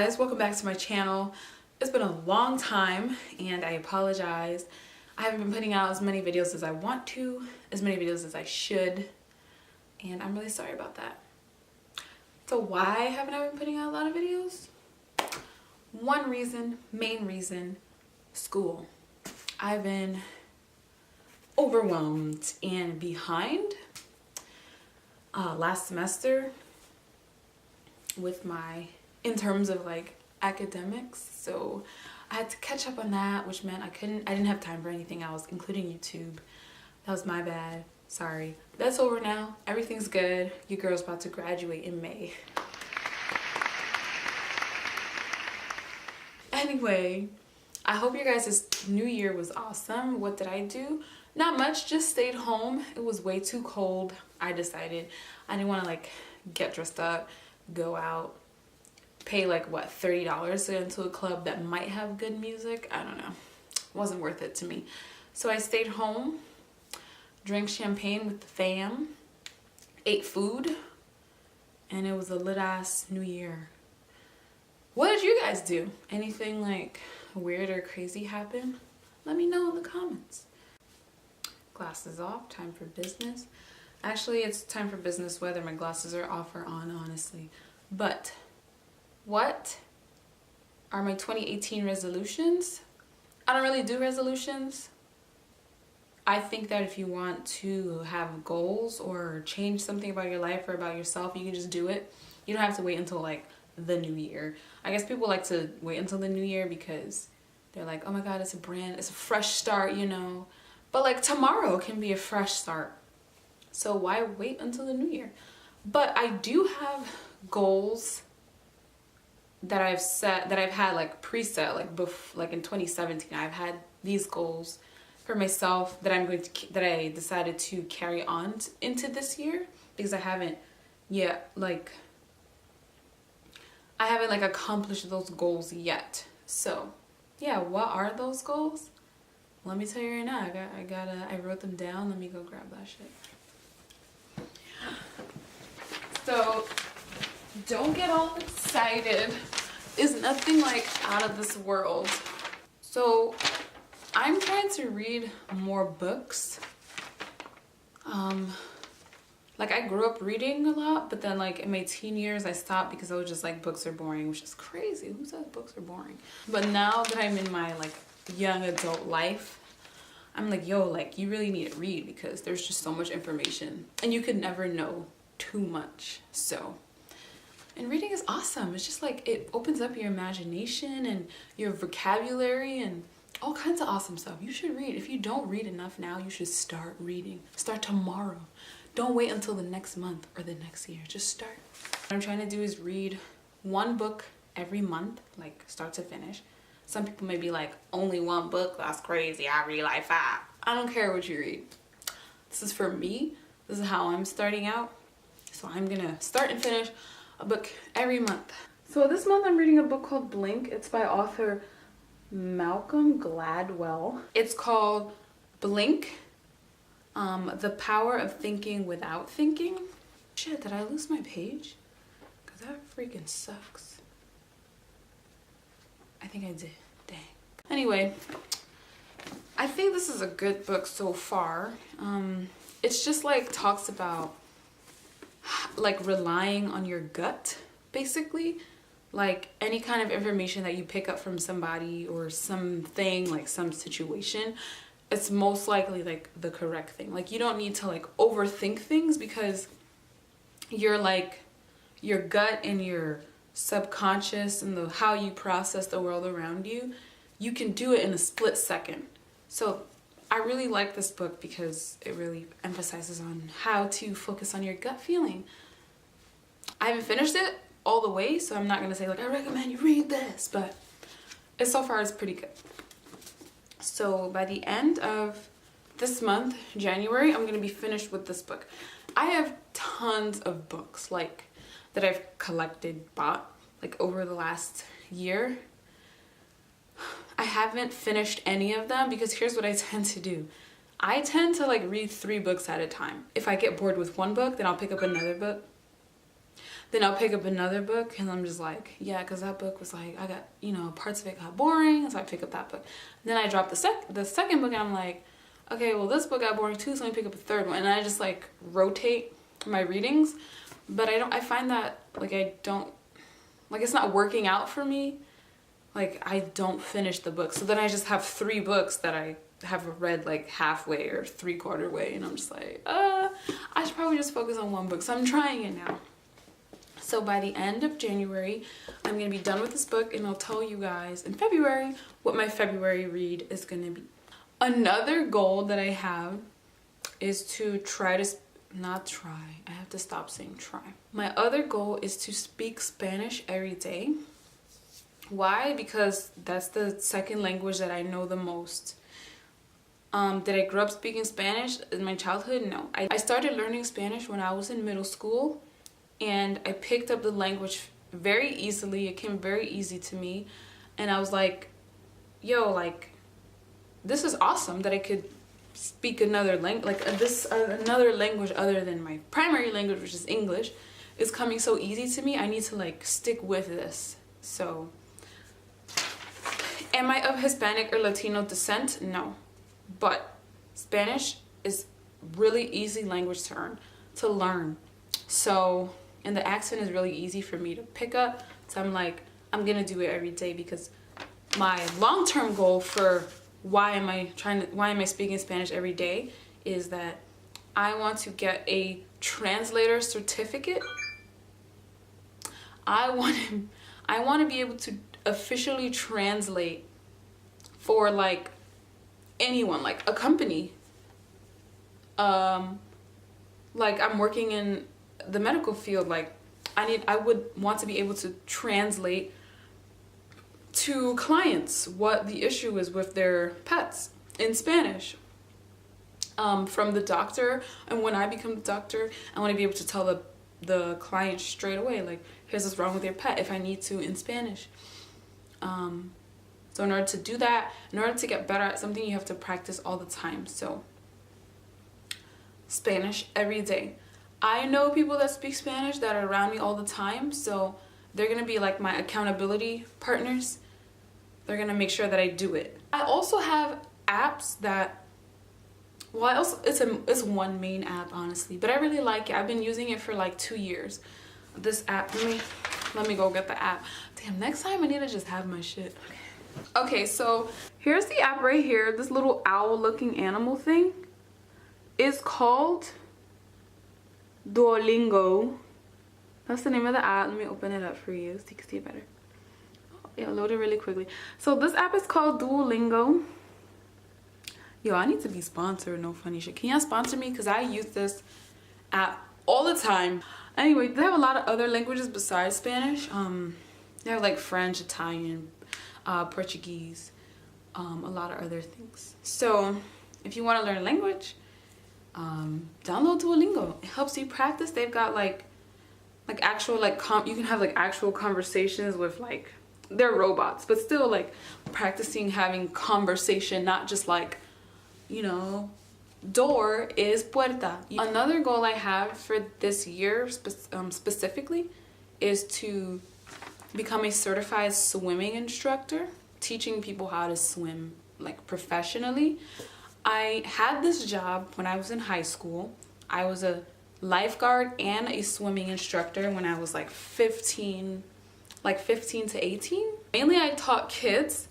Guys, welcome back to my channel. It's been a long time and I apologize. I haven't been putting out as many videos as I want to, as many videos as I should, and I'm really sorry about that. So why haven't I been putting out a lot of videos? One reason, main reason, school. I've been overwhelmed and behind last semester with in terms of like academics, so I had to catch up on that, which meant I didn't have time for anything else, including YouTube. That was my bad, sorry. That's over now, everything's good. Your girl's about to graduate in May. Anyway, I hope your guys' new year was awesome. What did I do? Not much, just stayed home. It was way too cold. I decided I didn't want to like get dressed up, go out, pay like what, $30 to get into a club that might have good music. I don't know, it wasn't worth it to me. So I stayed home, drank champagne with the fam, ate food, and it was a lit ass new year. What did you guys do? Anything like weird or crazy happen? Let me know in the comments. Glasses off, time for business. Actually, it's time for business whether my glasses are off or on, honestly. But what are my 2018 resolutions? I don't really do resolutions. I think that if you want to have goals or change something about your life or about yourself, you can just do it. You don't have to wait until like the new year. I guess people like to wait until the new year because they're like, oh my god, it's a brand, it's a fresh start, you know. But like tomorrow can be a fresh start. So why wait until the new year? But I do have goals that I've set, that I've had like preset, like in 2017. I've had these goals for myself that I decided to carry on into this year, because I haven't yet accomplished those goals yet. So yeah, what are those goals? Let me tell you right now. I wrote them down. Let me go grab that shit. So don't get all excited. It's nothing like out of this world. So I'm trying to read more books. Like I grew up reading a lot, but then like in my teen years I stopped because I was just like, books are boring, which is crazy. Who says books are boring? But now that I'm in my like young adult life, I'm like, yo, like you really need to read because there's just so much information and you could never know too much. So, and reading is awesome. It's just like it opens up your imagination and your vocabulary and all kinds of awesome stuff. You should read. If you don't read enough now, you should start reading. Start tomorrow. Don't wait until the next month or the next year. Just start. What I'm trying to do is read one book every month, like start to finish. Some people may be like, only one book? That's crazy. I read like 5. I don't care what you read. This is for me. This is how I'm starting out. So I'm gonna start and finish a book every month. So this month I'm reading a book called Blink. It's by author Malcolm Gladwell. It's called Blink, The Power of Thinking Without Thinking. Shit, did I lose my page? Because that freaking sucks. I think I did. Dang. Anyway, I think this is a good book so far. It's just like talks about like relying on your gut, basically. Like any kind of information that you pick up from somebody or something, like some situation, it's most likely like the correct thing. Like you don't need to like overthink things because you're like your gut and your subconscious and how you process the world around you, you can do it in a split second. So I really like this book because it really emphasizes on how to focus on your gut feeling. I haven't finished it all the way, so I'm not gonna say like I recommend you read this, but so far it's pretty good. So by the end of this month, January, I'm gonna be finished with this book. I have tons of books like that I've collected, bought like over the last year. I haven't finished any of them because here's what I tend to do. I tend to like read 3 books at a time. If I get bored with one book, then I'll pick up another book. then I'll pick up another book and I'm just like, yeah, because that book was like, I got, you know, parts of it got boring, so I pick up that book. Then I drop the second book and I'm like, okay, well this book got boring too, so let me pick up a third one. And I just like rotate my readings, but I find that like it's not working out for me. Like I don't finish the book. So then I just have 3 books that I have read like halfway or 3/4 way, and I'm just like, I should probably just focus on one book. So I'm trying it now. So by the end of January, I'm gonna be done with this book, and I'll tell you guys in February what my February read is gonna be. Another goal that I have is to I have to stop saying try. My other goal is to speak Spanish every day. Why? Because that's the second language that I know the most. Did I grow up speaking Spanish in my childhood? No. I started learning Spanish when I was in middle school, and I picked up the language very easily. It came very easy to me, and I was like, yo, like, this is awesome that I could speak another language, like another language other than my primary language, which is English, is coming so easy to me. I need to like stick with this. So, am I of Hispanic or Latino descent? No, but Spanish is really easy language to learn. So, and the accent is really easy for me to pick up. So I'm like, I'm gonna do it every day, because my long-term goal for why am I speaking Spanish every day is that I want to get a translator certificate. I want to be able to officially translate for like anyone, like a company. Like I'm working in the medical field, like I would want to be able to translate to clients what the issue is with their pets in Spanish, from the doctor. And when I become the doctor, I want to be able to tell the client straight away, like, here's what's wrong with your pet, if I need to, in Spanish. So in order to do that, in order to get better at something, you have to practice all the time. So Spanish every day. I know people that speak Spanish that are around me all the time, so they're gonna be like my accountability partners. They're gonna make sure that I do it. I also have apps that, well, it's one main app, honestly, but I really like it. I've been using it for like 2 years. This app, let me go get the app. Damn, next time I need to just have my shit. Okay, so here's the app right here. This little owl looking animal thing is called Duolingo. That's the name of the app. Let me open it up for you so you can see it better. Yeah, load it really quickly. So this app is called Duolingo. Yo, I need to be sponsored, no funny shit. Can y'all sponsor me? Because I use this app all the time. Anyway, they have a lot of other languages besides Spanish. They have like French, Italian, Portuguese, a lot of other things. So if you want to learn a language, download Duolingo. It helps you practice. They've got like actual you can have like actual conversations with like, they're robots, but still like practicing having conversation, not just like, you know, door is puerta. Another goal I have for this year specifically is to become a certified swimming instructor, teaching people how to swim like professionally. I had this job when I was in high school. I was a lifeguard and a swimming instructor when I was like 15 to 18. Mainly I taught kids,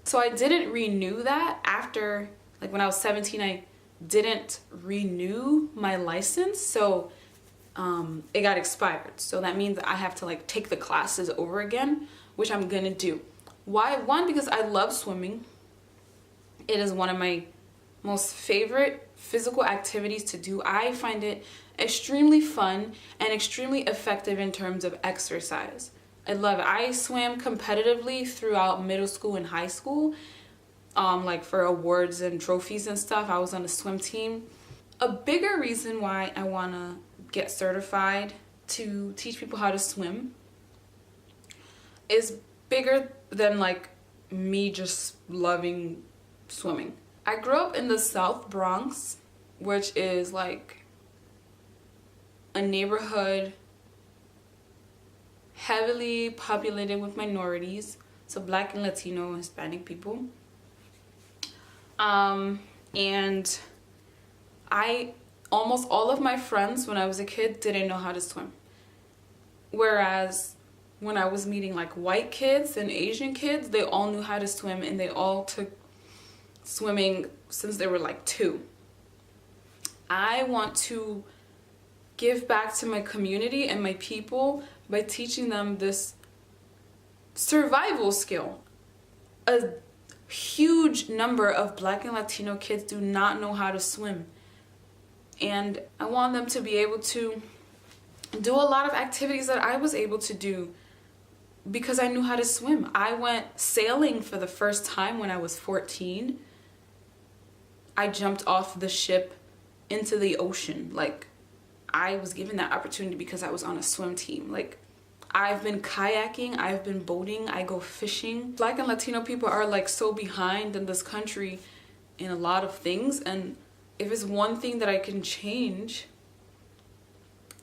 so I didn't renew that after, like when I was 17, I didn't renew my license, so it got expired. So that means I have to like take the classes over again, which I'm gonna do. Why? One, because I love swimming. It is one of my most favorite physical activities to do. I find it extremely fun and extremely effective in terms of exercise. I love it. I swam competitively throughout middle school and high school, like for awards and trophies and stuff. I was on a swim team. A bigger reason why I want to get certified to teach people how to swim is bigger than like me just loving swimming. I grew up in the South Bronx, which is like a neighborhood heavily populated with minorities, so Black and Latino and Hispanic people. And almost all of my friends when I was a kid didn't know how to swim. Whereas when I was meeting like white kids and Asian kids, they all knew how to swim, and they all took swimming since they were like 2. I want to give back to my community and my people by teaching them this survival skill. A huge number of Black and Latino kids do not know how to swim. And I want them to be able to do a lot of activities that I was able to do because I knew how to swim. I went sailing for the first time when I was 14. I jumped off the ship into the ocean. Like, I was given that opportunity because I was on a swim team. Like, I've been kayaking, I've been boating, I go fishing. Black and Latino people are like so behind in this country in a lot of things, and if it's one thing that I can change,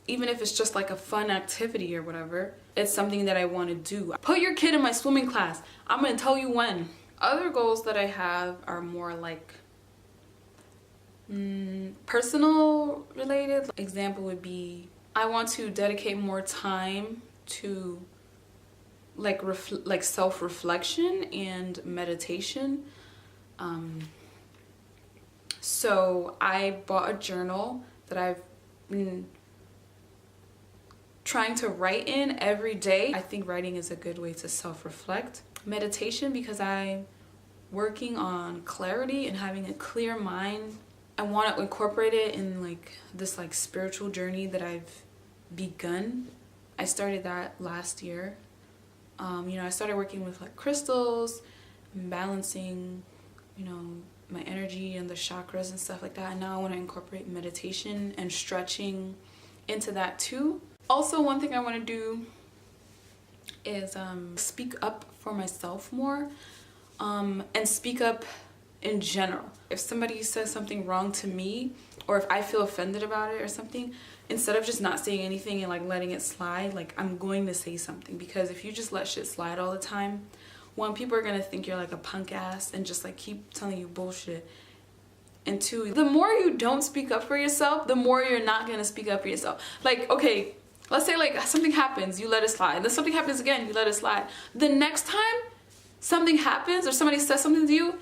even if it's just like a fun activity or whatever, it's something that I want to do. Put your kid in my swimming class. I'm gonna tell you when. Other goals that I have are more like personal related. Example would be, I want to dedicate more time to like self-reflection and meditation. So I bought a journal that I've been trying to write in every day. I think writing is a good way to self-reflect. Meditation, because I'm working on clarity and having a clear mind. I want to incorporate it in like this like spiritual journey that I've begun. I started that last year. You know, I started working with like crystals and balancing, you know, my energy and the chakras and stuff like that. And now I want to incorporate meditation and stretching into that too. Also, one thing I want to do is speak up for myself more, and speak up in general. If somebody says something wrong to me, or if I feel offended about it or something, instead of just not saying anything and like letting it slide, like I'm going to say something. Because if you just let shit slide all the time, one, people are gonna think you're like a punk ass and just like keep telling you bullshit. And two, the more you don't speak up for yourself, the more you're not gonna speak up for yourself. Like, okay, let's say like something happens, you let it slide. Then something happens again, you let it slide. The next time something happens or somebody says something to you,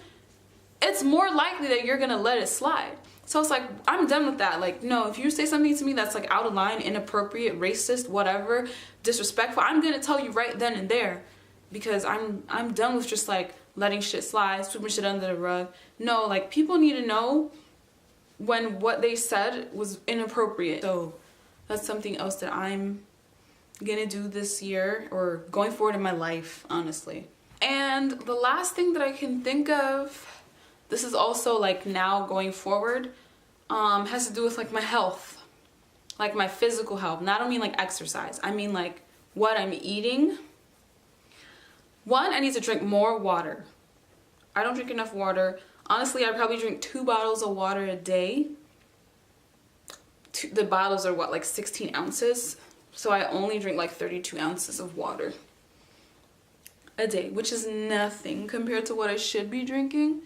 it's more likely that you're gonna let it slide. So it's like, I'm done with that. Like, no, if you say something to me that's like out of line, inappropriate, racist, whatever, disrespectful, I'm gonna tell you right then and there. Because I'm done with just like letting shit slide, sweeping shit under the rug. No, like people need to know when what they said was inappropriate. So that's something else that I'm gonna do this year or going forward in my life, honestly. And the last thing that I can think of, this is also like now going forward, has to do with like my health, like my physical health. Not I don't mean like exercise, I mean like what I'm eating. One, I need to drink more water. I don't drink enough water. Honestly, I probably drink 2 bottles of water a day. The bottles are what, like 16 ounces? So I only drink like 32 ounces of water a day, which is nothing compared to what I should be drinking.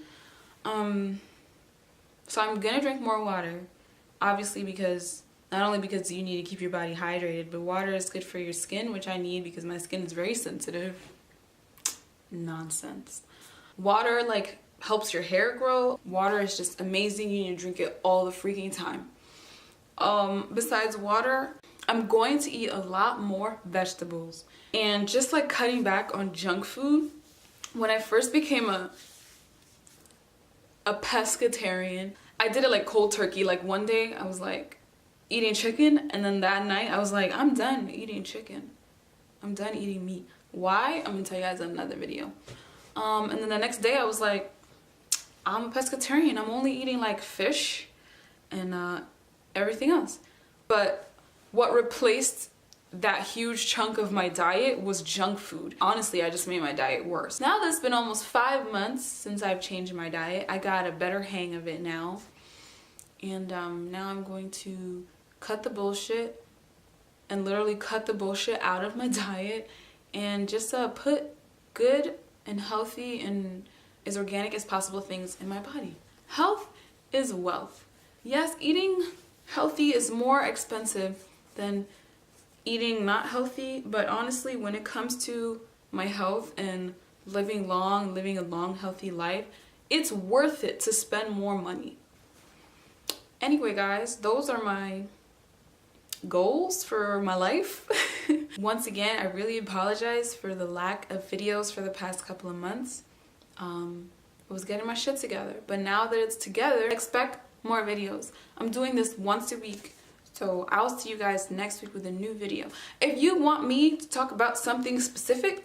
So I'm gonna drink more water, obviously, because not only because you need to keep your body hydrated, but water is good for your skin, which I need because my skin is very sensitive. Nonsense. Water like helps your hair grow. Water is just amazing. You need to drink it all the freaking time. Besides water, I'm going to eat a lot more vegetables and just like cutting back on junk food. When I first became a pescatarian, I did it like cold turkey. Like one day I was like eating chicken, and then that night I was like, I'm done eating chicken. I'm done eating meat. Why? I'm gonna tell you guys in another video. And then the next day I was like, I'm a pescatarian. I'm only eating like fish and everything else. But what replaced that huge chunk of my diet was junk food. Honestly, I just made my diet worse. Now that it's been almost 5 months since I've changed my diet, I got a better hang of it now. And now I'm going to cut the bullshit and literally cut the bullshit out of my diet and just put good and healthy and as organic as possible things in my body. Health is wealth. Yes, eating healthy is more expensive than eating not healthy, but honestly, when it comes to my health and living a long, healthy life, it's worth it to spend more money. Anyway, guys, those are my goals for my life. Once again, I really apologize for the lack of videos for the past couple of months. I was getting my shit together, but now that it's together, expect more videos. I'm doing this once a week, so I'll see you guys next week with a new video. If you want me to talk about something specific,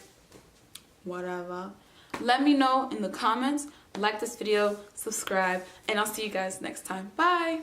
whatever, let me know in the comments. Like this video, subscribe, and I'll see you guys next time. Bye!